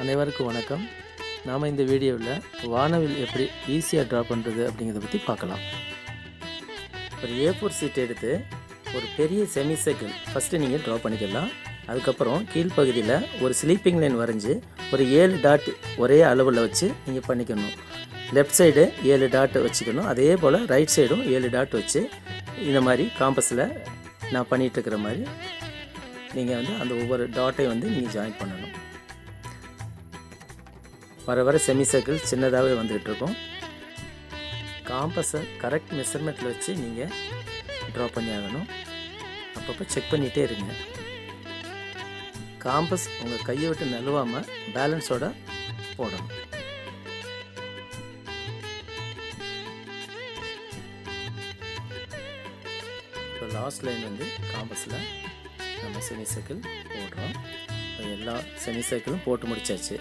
அனைவருக்கும் வணக்கம். நாம் இந்த வீடியோவில் வானவில் எப்படி ஈஸியாக ட்ரா பண்ணுறது அப்படிங்கிறத பற்றி பார்க்கலாம். ஒரு A4 சீட் எடுத்து ஒரு பெரிய செமி சர்க்கிள் ஃபஸ்ட்டு நீங்கள் ட்ரா பண்ணிக்கலாம். அதுக்கப்புறம் கீழ்ப்பகுதியில் ஒரு ஸ்லீப்பிங் லைன் வரைஞ்சி ஒரு 7 டாட் ஒரே அளவில் வச்சு நீங்கள் பண்ணிக்கணும். லெஃப்ட் சைடு 7 டாட் வச்சுக்கணும். அதே போல் ரைட் சைடும் 7 டாட் வச்சு இந்த மாதிரி காம்பஸில் நான் பண்ணிகிட்ருக்கிற மாதிரி நீங்கள் அந்த ஒவ்வொரு டாட்டையும் நீங்கள் ஜாயின் பண்ணணும். வர செமி சர்க்கிள் சின்னதாகவே வந்துகிட்டு இருக்கும். காம்பஸை கரெக்ட் மெஷர்மெண்ட்டில் வச்சு நீங்கள் ட்ரா பண்ணி ஆகணும். அப்பப்போ செக் பண்ணிகிட்டே இருங்க. காம்பஸ் உங்கள் கையை விட்டு நழுவாமல் பேலன்ஸோடு போடணும். இப்போ லாஸ்ட் லைன் காம்பஸில் நம்ம செமி சர்க்கிள் போடுறோம். இப்போ எல்லா செமி சர்க்கிளும் போட்டு முடிச்சாச்சு.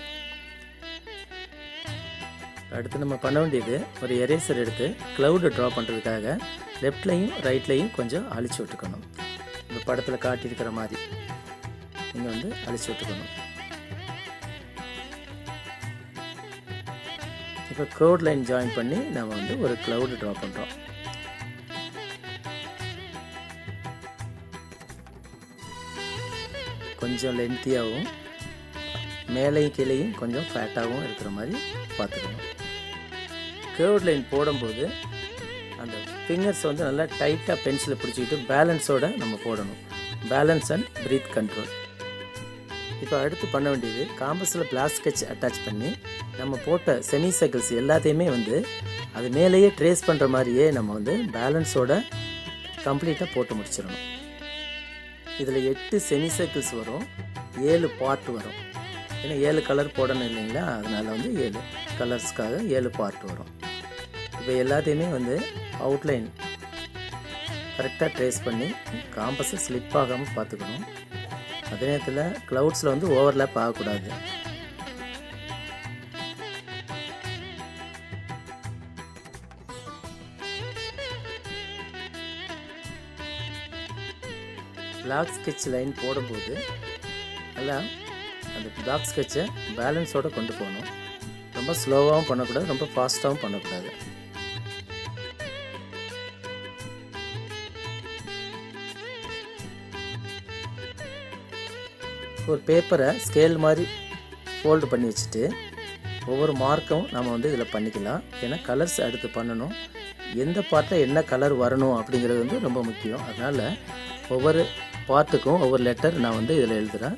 அடுத்து நம்ம பண்ண வேண்டியது ஒரு எரேசர் எடுத்து க்ளவுடு ட்ரா பண்ணுறதுக்காக லெஃப்ட்லையும் ரைட்லையும் கொஞ்சம் அழிச்சு விட்டுக்கணும். இந்த படத்தில் காட்டியிருக்கிற மாதிரி நீங்கள் அழிச்சு விட்டுக்கணும். இப்போ கோட் லைன் ஜாயின் பண்ணி நம்ம ஒரு க்ளவுடு ட்ரா பண்ணுறோம். கொஞ்சம் லென்த்தியாகவும் மேலையும் கீழையும் கொஞ்சம் ஃபேட்டாகவும் இருக்கிற மாதிரி பார்த்துக்கணும். கேர்வ் லைன் போடும்போது அந்த ஃபிங்கர்ஸ் நல்லா டைட்டாக பென்சிலை பிடிச்சிக்கிட்டு பேலன்ஸோடு நம்ம போடணும். Balance and breath control. இப்போ அடுத்து பண்ண வேண்டியது காம்பஸில் பிளாக் ஸ்கெட்ச் அட்டாச் பண்ணி நம்ம போட்ட செமி சர்க்கிள்ஸ் எல்லாத்தையுமே அது மேலேயே ட்ரேஸ் பண்ணுற மாதிரியே நம்ம பேலன்ஸோட கம்ப்ளீட்டாக போட்டு முடிச்சிடணும். இதில் 8 செமி சர்க்கிள்ஸ் வரும், 7 பார்ட் வரும். ஏன்னா 7 கலர் போடணும் இல்லைங்களா, அதனால் 7 கலர்ஸ்க்காக 7 பார்ட் வரும். இப்போ எல்லாத்தையுமே அவுட்லைன் கரெக்டாக ட்ரேஸ் பண்ணி காம்பஸை ஸ்லிப் ஆகாமல் பார்த்துக்கணும். அதே நேரத்தில் க்ளவுட்ஸில் ஓவர்லேப் ஆகக்கூடாது. பிளாக் ஸ்கெட்ச் லைன் போடும்போது நல்லா அந்த பிளாக் ஸ்கெட்சை பேலன்ஸோடு கொண்டு போகணும். ரொம்ப ஸ்லோவாகவும் பண்ணக்கூடாது, ரொம்ப ஃபாஸ்ட்டாகவும் பண்ணக்கூடாது. ஒரு பேப்பரை ஸ்கேல் மாதிரி ஃபோல்டு பண்ணி வச்சுட்டு ஒவ்வொரு மார்க்கும் நம்ம இதில் பண்ணிக்கலாம். ஏன்னா கலர்ஸ் அடுத்து பண்ணணும். எந்த பார்ட்டில் என்ன கலர் வரணும் அப்படிங்கிறது ரொம்ப முக்கியம். அதனால் ஒவ்வொரு பார்ட்டுக்கும் ஒவ்வொரு லெட்டர் நான் இதில் எழுதுகிறேன்.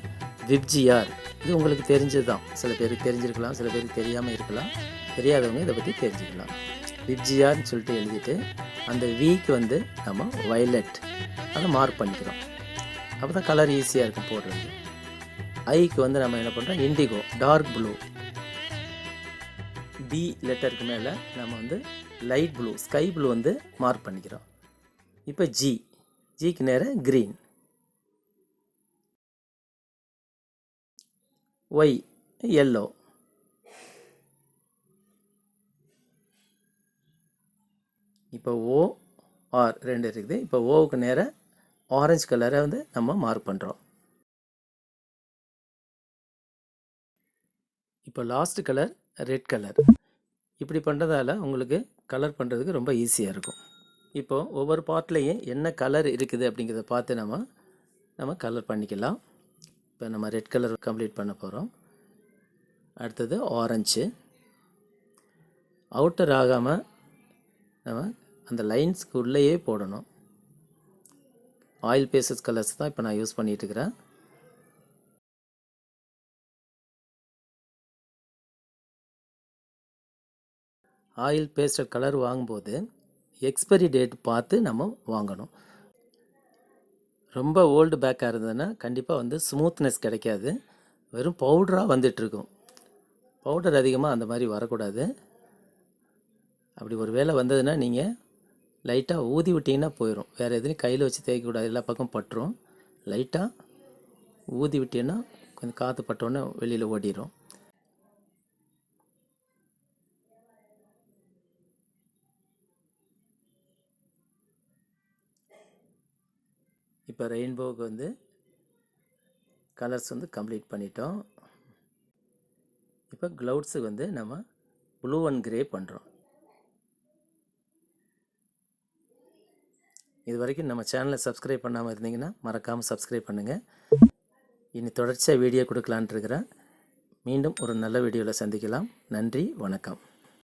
விப்ஜிஆர் இது உங்களுக்கு தெரிஞ்சது தான். சில பேருக்கு தெரிஞ்சிருக்கலாம், சில பேருக்கு தெரியாமல் இருக்கலாம். தெரியாதவங்க இதை பற்றி தெரிஞ்சுக்கலாம். விப்ஜிஆர்னு சொல்லிட்டு எழுதிட்டு அந்த வீக்கு நம்ம வயலட் அதை மார்க் பண்ணிக்கிறோம். அப்போ தான் கலர் ஈஸியாக இருக்கும் போடுறது. ஐக்கு நம்ம என்ன பண்ணுறோம், இண்டிகோ டார்க் ப்ளூ. டி லெட்டருக்கு மேலே நம்ம light blue sky blue mark பண்ணிக்கிறோம். இப்போ ஜிக்கு நேராக க்ரீன். Y yellow. இப்போ OR 2 இருக்குது. இப்போ ஓவுக்கு நேராக ஆரஞ்சு கலரை நம்ம மார்க் பண்ணுறோம். இப்போ லாஸ்ட் கலர் ரெட் கலர். இப்படி பண்ணுறதால உங்களுக்கு கலர் பண்ணுறதுக்கு ரொம்ப ஈஸியாக இருக்கும். இப்போது ஒவ்வொரு பார்ட்லேயும் என்ன கலர் இருக்குது அப்படிங்கிறத பார்த்து நம்ம கலர் பண்ணிக்கலாம். இப்போ நம்ம ரெட் கலர் கம்ப்ளீட் பண்ண போகிறோம். அடுத்தது ஆரஞ்சு. அவுட்டர் ஆகாமல் நம்ம அந்த லைன்ஸ்க்கு உள்ளேயே போடணும். ஆயில் பேஸ்டல் கலர்ஸ் தான் இப்போ நான் யூஸ் பண்ணிகிட்ருக்கிறேன். ஆயில் பேஸ்டல் கலர் வாங்கும்போது எக்ஸ்பைரி டேட் பார்த்து நம்ம வாங்கணும். ரொம்ப ஓல்டு பேக்காக இருந்ததுன்னா கண்டிப்பாக ஸ்மூத்னஸ் கிடைக்காது. வெறும் பவுடராக வந்துட்டுருக்கும். பவுடர் அதிகமாக அந்த மாதிரி வரக்கூடாது. அப்படி ஒரு வேளை வந்ததுன்னா நீங்கள் லைட்டாக ஊதி விட்டிங்கன்னா போயிடும். வேறு எதுலையும் கையில் வச்சு தேய்க்கக்கூடாது, எல்லா பக்கம் பட்டுரும். லைட்டாக ஊதி விட்டிங்கன்னா கொஞ்சம் காற்று பட்டோன்னே வெளியில் ஓடிடும். இப்போ ரெயின்போவுக்கு கலர்ஸ் கம்ப்ளீட் பண்ணிட்டோம். இப்போ க்ளவுட்ஸுக்கு வந்து நம்ம ப்ளூ அண்ட் கிரே பண்ணுறோம். இது வரைக்கும் நம்ம சேனலை சப்ஸ்கிரைப் பண்ணாமல் இருந்தீங்கன்னா மறக்காமல் சப்ஸ்கிரைப் பண்ணுங்கள். இனி தொடர்ச்சியாக வீடியோ கொடுக்கலான்ட்டு இருக்கிறேன். மீண்டும் ஒரு நல்ல வீடியோவில் சந்திக்கலாம். நன்றி, வணக்கம்.